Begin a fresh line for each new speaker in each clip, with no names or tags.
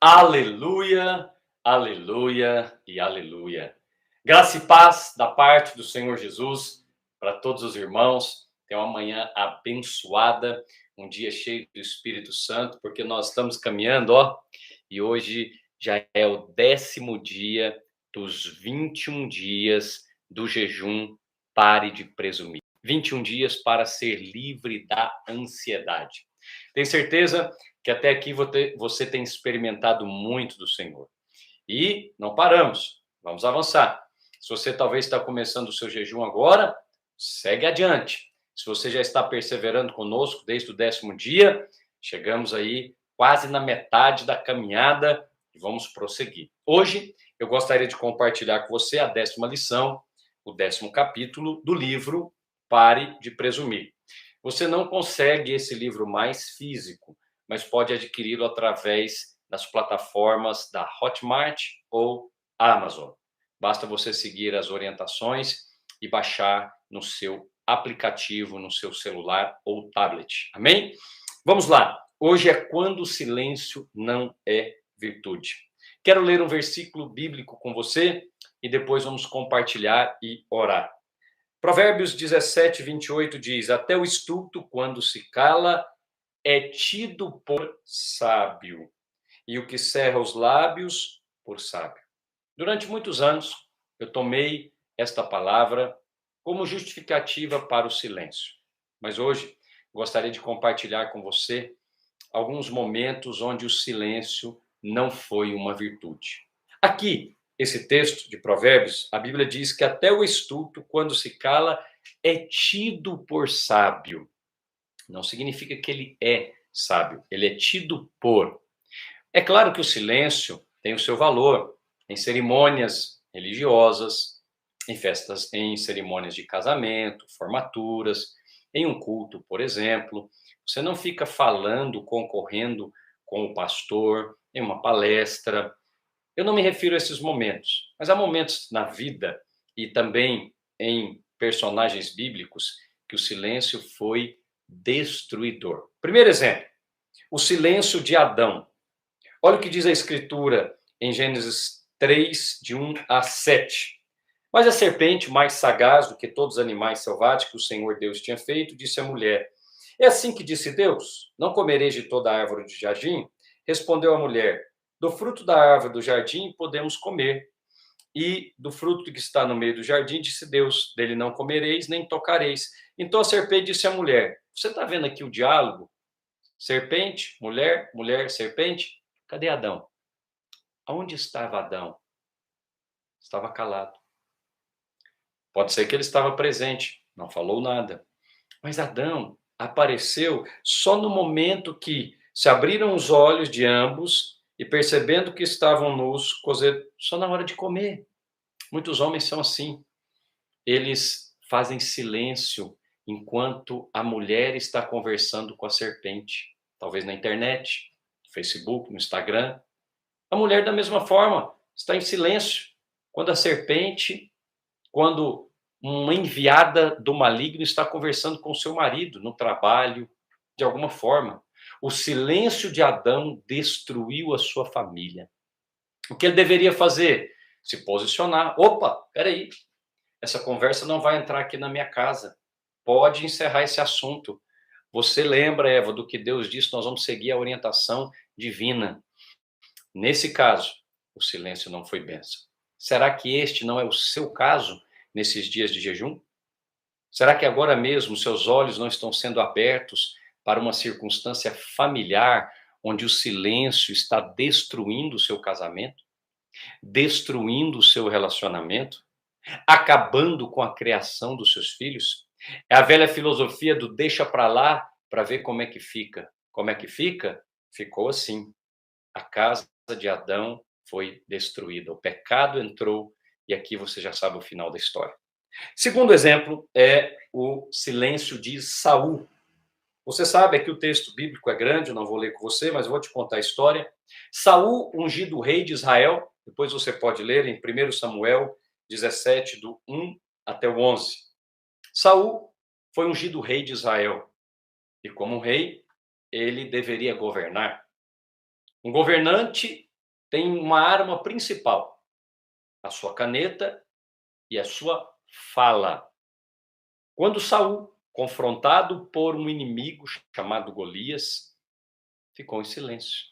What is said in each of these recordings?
Aleluia, aleluia e aleluia. Graça e paz da parte do Senhor Jesus para todos os irmãos. Tenha uma manhã abençoada, um dia cheio do Espírito Santo, porque nós estamos caminhando, e hoje já é o 10º dia dos 21 dias do jejum Pare de Presumir. 21 dias para ser livre da ansiedade. Tenho certeza que até aqui você tem experimentado muito do Senhor. E não paramos, vamos avançar. Se você talvez está começando o seu jejum agora, segue adiante. Se você já está perseverando conosco desde o 10º dia, chegamos aí quase na metade da caminhada e vamos prosseguir. Hoje eu gostaria de compartilhar com você a 10ª lição, o 10º capítulo do livro Pare de Presumir. Você não consegue esse livro mais físico, mas pode adquiri-lo através das plataformas da Hotmart ou Amazon. Basta você seguir as orientações e baixar no seu aplicativo, no seu celular ou tablet. Amém? Vamos lá. Hoje é quando o silêncio não é virtude. Quero ler um versículo bíblico com você e depois vamos compartilhar e orar. Provérbios 17, 28 diz: até o estulto, quando se cala, é tido por sábio, e o que cerra os lábios, por sábio. Durante muitos anos, eu tomei esta palavra como justificativa para o silêncio. Mas hoje, gostaria de compartilhar com você alguns momentos onde o silêncio não foi uma virtude. Aqui, esse texto de Provérbios, a Bíblia diz que até o estulto, quando se cala, é tido por sábio. Não significa que ele é sábio, ele é tido por. É claro que o silêncio tem o seu valor em cerimônias religiosas, em festas, em cerimônias de casamento, formaturas, em um culto, por exemplo. Você não fica falando, concorrendo com o pastor em uma palestra. Eu não me refiro a esses momentos, mas há momentos na vida e também em personagens bíblicos que o silêncio foi destruidor. Primeiro exemplo, o silêncio de Adão. Olha o que diz a Escritura em Gênesis 3, de 1 a 7. Mas a serpente, mais sagaz do que todos os animais selváticos que o Senhor Deus tinha feito, disse à mulher: é assim que disse Deus: não comereis de toda a árvore do jardim? Respondeu a mulher: do fruto da árvore do jardim podemos comer, e do fruto que está no meio do jardim, disse Deus: dele não comereis, nem tocareis. Então a serpente disse à mulher: você está vendo aqui o diálogo? Serpente, mulher, mulher, serpente. Cadê Adão? Aonde estava Adão? Estava calado. Pode ser que ele estava presente, não falou nada. Mas Adão apareceu só no momento que se abriram os olhos de ambos e, percebendo que estavam nus, só na hora de comer. Muitos homens são assim. Eles fazem silêncio enquanto a mulher está conversando com a serpente. Talvez na internet, no Facebook, no Instagram. A mulher, da mesma forma, está em silêncio. Quando a serpente, quando uma enviada do maligno está conversando com seu marido no trabalho, de alguma forma. O silêncio de Adão destruiu a sua família. O que ele deveria fazer? Se posicionar. Opa, peraí, essa conversa não vai entrar aqui na minha casa. Pode encerrar esse assunto. Você lembra, Eva, do que Deus disse, nós vamos seguir a orientação divina. Nesse caso, o silêncio não foi bênção. Será que este não é o seu caso nesses dias de jejum? Será que agora mesmo seus olhos não estão sendo abertos para uma circunstância familiar onde o silêncio está destruindo o seu casamento, destruindo o seu relacionamento, acabando com a criação dos seus filhos? É a velha filosofia do deixa para lá para ver como é que fica. Como é que fica? Ficou assim. A casa de Adão foi destruída, o pecado entrou e aqui você já sabe o final da história. Segundo exemplo é o silêncio de Saul. Você sabe que o texto bíblico é grande, eu não vou ler com você, mas eu vou te contar a história. Saul, ungido rei de Israel, depois você pode ler em 1 Samuel 17, do 1 até o 11. Saul foi ungido rei de Israel e, como rei, ele deveria governar. Um governante tem uma arma principal: a sua caneta e a sua fala. Quando Saul, confrontado por um inimigo chamado Golias, ficou em silêncio.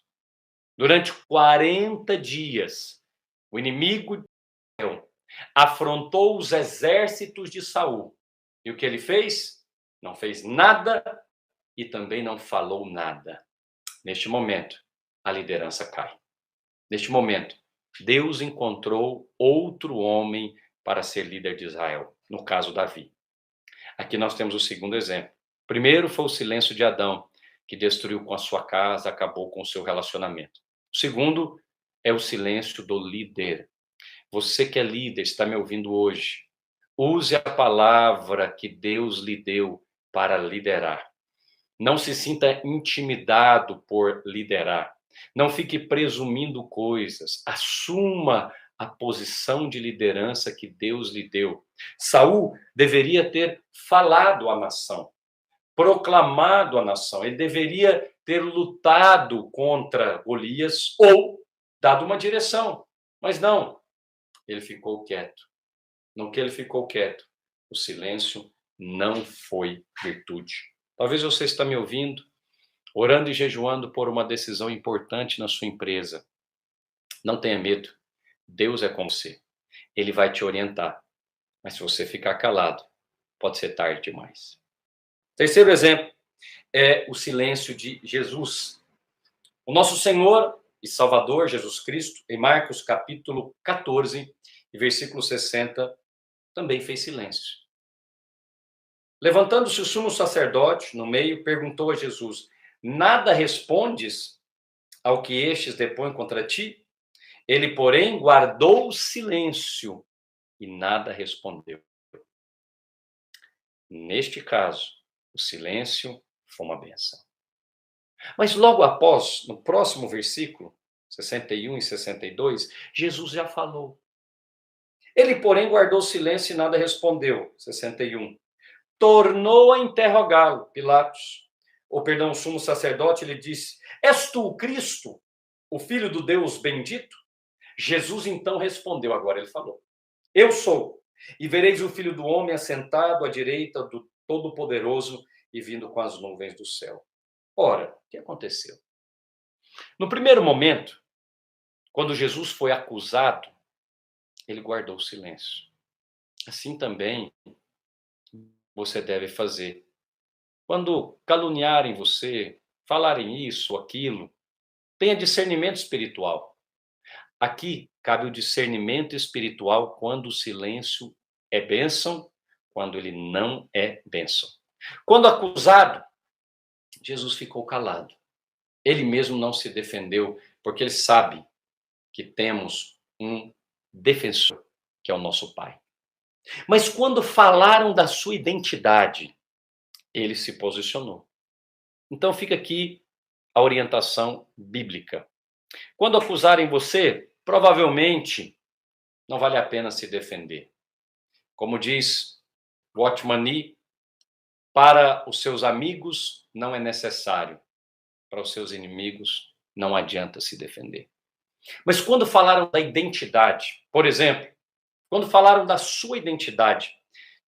Durante 40 dias, o inimigo afrontou os exércitos de Saul. E o que ele fez? Não fez nada e também não falou nada. Neste momento, a liderança cai. Neste momento, Deus encontrou outro homem para ser líder de Israel, no caso Davi. Aqui nós temos o segundo exemplo. Primeiro foi o silêncio de Adão, que destruiu com a sua casa, acabou com o seu relacionamento. O segundo é o silêncio do líder. Você que é líder, está me ouvindo hoje. Use a palavra que Deus lhe deu para liderar. Não se sinta intimidado por liderar. Não fique presumindo coisas. Assuma a posição de liderança que Deus lhe deu. Saul deveria ter falado à nação, proclamado à nação. Ele deveria ter lutado contra Golias ou dado uma direção. Mas não, ele ficou quieto. No que ele ficou quieto, o silêncio não foi virtude. Talvez você está me ouvindo, orando e jejuando por uma decisão importante na sua empresa. Não tenha medo. Deus é com você. Ele vai te orientar. Mas se você ficar calado, pode ser tarde demais. Terceiro exemplo é o silêncio de Jesus. O nosso Senhor e Salvador Jesus Cristo, em Marcos capítulo 14, versículo 60, também fez silêncio. Levantando-se o sumo sacerdote no meio, perguntou a Jesus: nada respondes ao que estes depõem contra ti? Ele, porém, guardou silêncio e nada respondeu. Neste caso, o silêncio foi uma bênção. Mas logo após, no próximo versículo, 61 e 62, Jesus já falou. Ele, porém, guardou silêncio e nada respondeu. 61. Tornou a interrogá-lo, Pilatos. O sumo sacerdote lhe disse: és tu o Cristo, o Filho do Deus bendito? Jesus então respondeu, agora ele falou: eu sou, e vereis o Filho do Homem assentado à direita do Todo-Poderoso e vindo com as nuvens do céu. Ora, o que aconteceu? No primeiro momento, quando Jesus foi acusado, ele guardou o silêncio. Assim também você deve fazer. Quando caluniarem você, falarem isso ou aquilo, tenha discernimento espiritual. Aqui cabe o discernimento espiritual quando o silêncio é bênção, quando ele não é bênção. Quando acusado, Jesus ficou calado. Ele mesmo não se defendeu, porque ele sabe que temos um defensor, que é o nosso Pai. Mas quando falaram da sua identidade, ele se posicionou. Então fica aqui a orientação bíblica. Quando acusarem você, provavelmente não vale a pena se defender. Como diz Watchman Nee, para os seus amigos não é necessário, para os seus inimigos não adianta se defender. Mas quando falaram da identidade, por exemplo, quando falaram da sua identidade,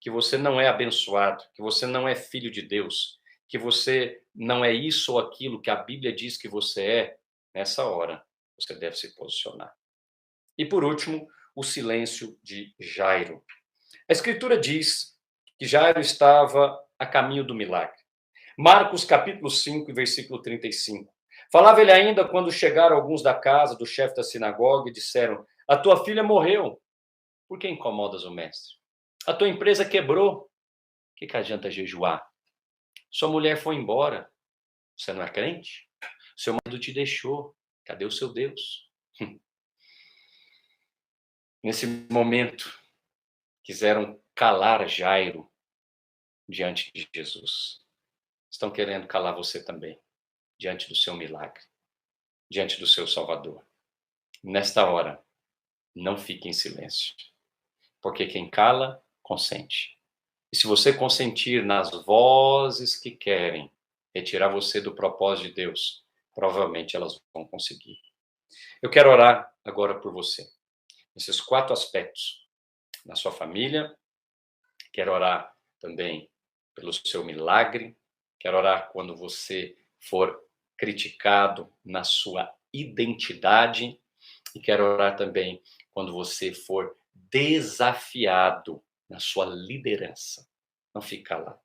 que você não é abençoado, que você não é filho de Deus, que você não é isso ou aquilo que a Bíblia diz que você é, nessa hora você deve se posicionar. E por último, o silêncio de Jairo. A Escritura diz que Jairo estava a caminho do milagre. Marcos capítulo 5, versículo 35. Falava ele ainda quando chegaram alguns da casa do chefe da sinagoga e disseram: a tua filha morreu. Por que incomodas o mestre? A tua empresa quebrou. O que adianta jejuar? Sua mulher foi embora. Você não é crente? Seu marido te deixou. Cadê o seu Deus? Nesse momento, quiseram calar Jairo diante de Jesus. Estão querendo calar você também, diante do seu milagre, diante do seu Salvador. Nesta hora, não fique em silêncio, porque quem cala, consente. E se você consentir nas vozes que querem retirar você do propósito de Deus, provavelmente elas vão conseguir. Eu quero orar agora por você, nesses 4 aspectos, na sua família, quero orar também pelo seu milagre, quero orar quando você for criticado na sua identidade e quero orar também quando você for desafiado na sua liderança. Não fique calado.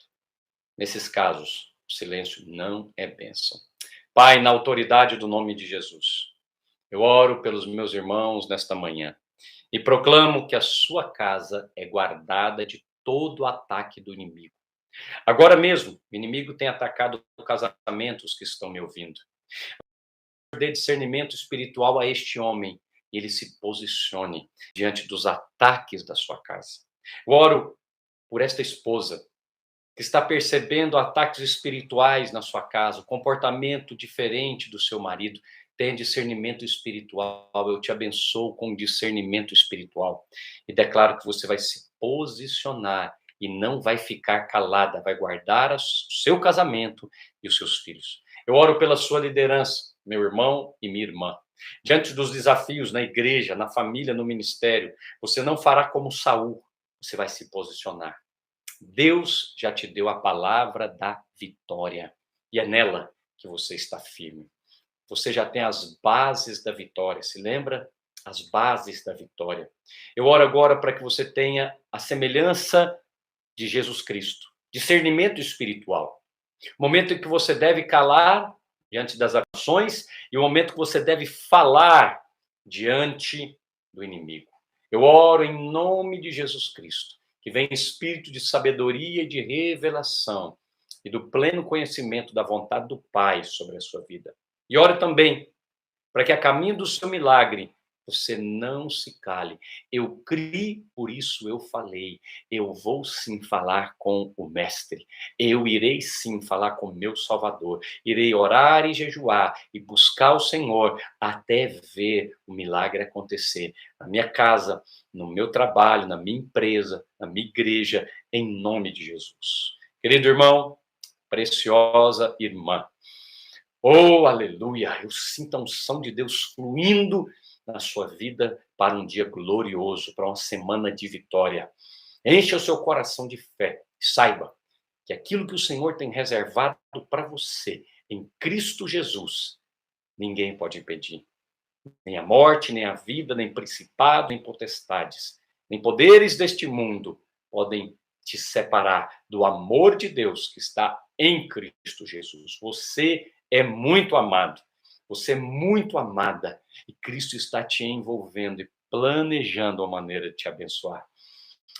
Nesses casos, o silêncio não é bênção. Pai, na autoridade do nome de Jesus, eu oro pelos meus irmãos nesta manhã e proclamo que a sua casa é guardada de todo ataque do inimigo. Agora mesmo, o inimigo tem atacado casamentos que estão me ouvindo. Eu dê discernimento espiritual a este homem e ele se posicione diante dos ataques da sua casa. Eu oro por esta esposa que está percebendo ataques espirituais na sua casa, comportamento diferente do seu marido, tem discernimento espiritual. Eu te abençoo com discernimento espiritual e declaro que você vai se posicionar e não vai ficar calada, vai guardar o seu casamento e os seus filhos. Eu oro pela sua liderança, meu irmão e minha irmã. Diante dos desafios na igreja, na família, no ministério, você não fará como Saul, você vai se posicionar. Deus já te deu a palavra da vitória e é nela que você está firme. Você já tem as bases da vitória, se lembra? As bases da vitória. Eu oro agora para que você tenha a semelhança de Jesus Cristo, discernimento espiritual. O momento em que você deve calar diante das ações e o momento que você deve falar diante do inimigo. Eu oro em nome de Jesus Cristo, que venha espírito de sabedoria e de revelação e do pleno conhecimento da vontade do Pai sobre a sua vida. E oro também para que a caminho do seu milagre você não se cale. Eu criei, por isso eu falei. Eu vou sim falar com o Mestre. Eu irei sim falar com o meu Salvador. Irei orar e jejuar e buscar o Senhor até ver o milagre acontecer. Na minha casa, no meu trabalho, na minha empresa, na minha igreja, em nome de Jesus. Querido irmão, preciosa irmã, oh, aleluia! Eu sinto a unção de Deus fluindo na sua vida para um dia glorioso, para uma semana de vitória. Encha o seu coração de fé. Saiba que aquilo que o Senhor tem reservado para você em Cristo Jesus, ninguém pode impedir. Nem a morte, nem a vida, nem principado, nem potestades, nem poderes deste mundo podem te separar do amor de Deus que está em Cristo Jesus. Você é muito amado. Você é muito amada e Cristo está te envolvendo e planejando a maneira de te abençoar.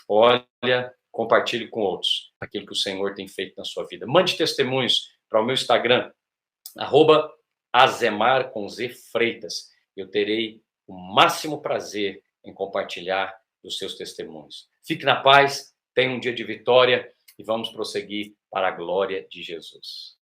Olha, compartilhe com outros aquilo que o Senhor tem feito na sua vida. Mande testemunhos para o meu Instagram, @Azemar com Z Freitas. Eu terei o máximo prazer em compartilhar os seus testemunhos. Fique na paz, tenha um dia de vitória e vamos prosseguir para a glória de Jesus.